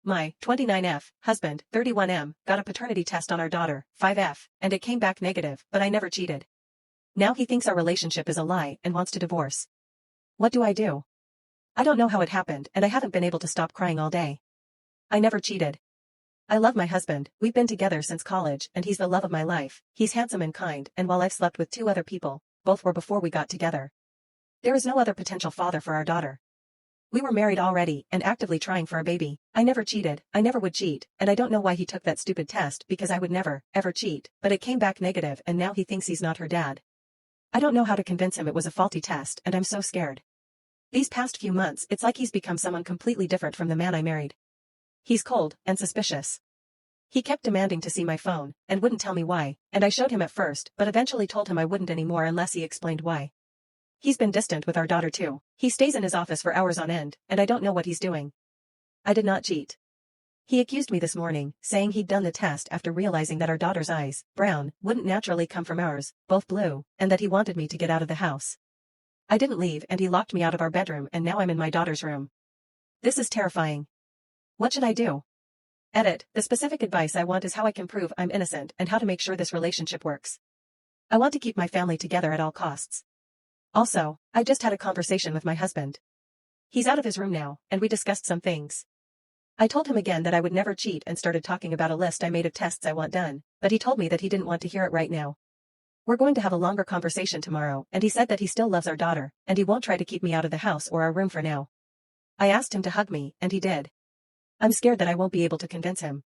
My 29F husband, 31M, got a paternity test on our daughter, 5F, and it came back negative, but I never cheated. Now he thinks our relationship is a lie and wants to divorce. What do I do? I don't know how it happened, and I haven't been able to stop crying all day. I never cheated. I love my husband, we've been together since college, and he's the love of my life. He's handsome and kind, and while I've slept with 2 other people, both were before we got together. There is no other potential father for our daughter. We were married already and actively trying for a baby. I never cheated, I never would cheat, and I don't know why he took that stupid test because I would never, ever cheat, but it came back negative and now he thinks he's not her dad. I don't know how to convince him it was a faulty test and I'm so scared. These past few months it's like he's become someone completely different from the man I married. He's cold and suspicious. He kept demanding to see my phone and wouldn't tell me why, and I showed him at first but eventually told him I wouldn't anymore unless he explained why. He's been distant with our daughter too. He stays in his office for hours on end, and I don't know what he's doing. I did not cheat. He accused me this morning, saying he'd done the test after realizing that our daughter's eyes, brown, wouldn't naturally come from ours, both blue, and that he wanted me to get out of the house. I didn't leave and he locked me out of our bedroom and now I'm in my daughter's room. This is terrifying. What should I do? Edit, the specific advice I want is how I can prove I'm innocent and how to make sure this relationship works. I want to keep my family together at all costs. Also, I just had a conversation with my husband. He's out of his room now, and we discussed some things. I told him again that I would never cheat and started talking about a list I made of tests I want done, but he told me that he didn't want to hear it right now. We're going to have a longer conversation tomorrow, and he said that he still loves our daughter, and he won't try to keep me out of the house or our room for now. I asked him to hug me, and he did. I'm scared that I won't be able to convince him.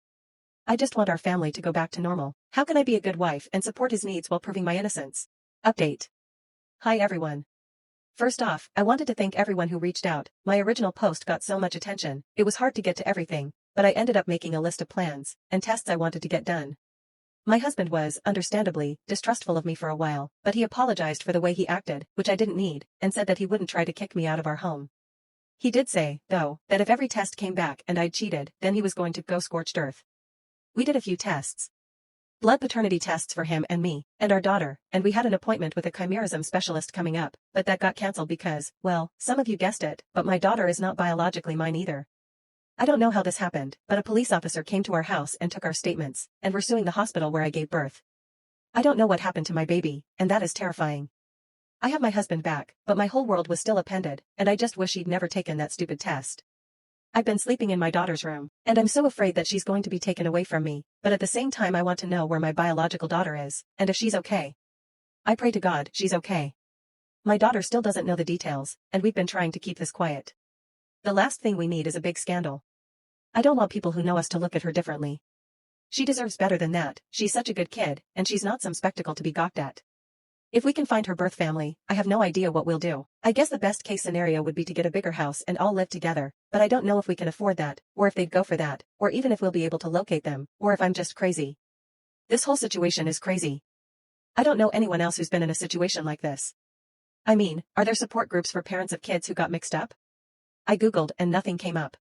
I just want our family to go back to normal. How can I be a good wife and support his needs while proving my innocence? Update. Hi everyone. First off, I wanted to thank everyone who reached out. My original post got so much attention, it was hard to get to everything, but I ended up making a list of plans and tests I wanted to get done. My husband was, understandably, distrustful of me for a while, but he apologized for the way he acted, which I didn't need, and said that he wouldn't try to kick me out of our home. He did say, though, that if every test came back and I'd cheated, then he was going to go scorched earth. We did a few tests. Blood paternity tests for him and me, and our daughter, and we had an appointment with a chimerism specialist coming up, but that got cancelled because, well, some of you guessed it, but my daughter is not biologically mine either. I don't know how this happened, but a police officer came to our house and took our statements, and we're suing the hospital where I gave birth. I don't know what happened to my baby, and that is terrifying. I have my husband back, but my whole world was still appended, and I just wish he'd never taken that stupid test. I've been sleeping in my daughter's room, and I'm so afraid that she's going to be taken away from me, but at the same time I want to know where my biological daughter is, and if she's okay. I pray to God she's okay. My daughter still doesn't know the details, and we've been trying to keep this quiet. The last thing we need is a big scandal. I don't want people who know us to look at her differently. She deserves better than that. She's such a good kid, and she's not some spectacle to be gawked at. If we can find her birth family, I have no idea what we'll do. I guess the best case scenario would be to get a bigger house and all live together, but I don't know if we can afford that, or if they'd go for that, or even if we'll be able to locate them, or if I'm just crazy. This whole situation is crazy. I don't know anyone else who's been in a situation like this. I mean, are there support groups for parents of kids who got mixed up? I googled and nothing came up.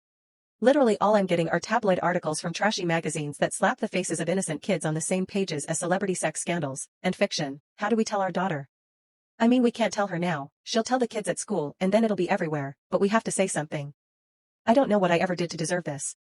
Literally all I'm getting are tabloid articles from trashy magazines that slap the faces of innocent kids on the same pages as celebrity sex scandals, and fiction. How do we tell our daughter? I mean, we can't tell her now. She'll tell the kids at school and then it'll be everywhere, but we have to say something. I don't know what I ever did to deserve this.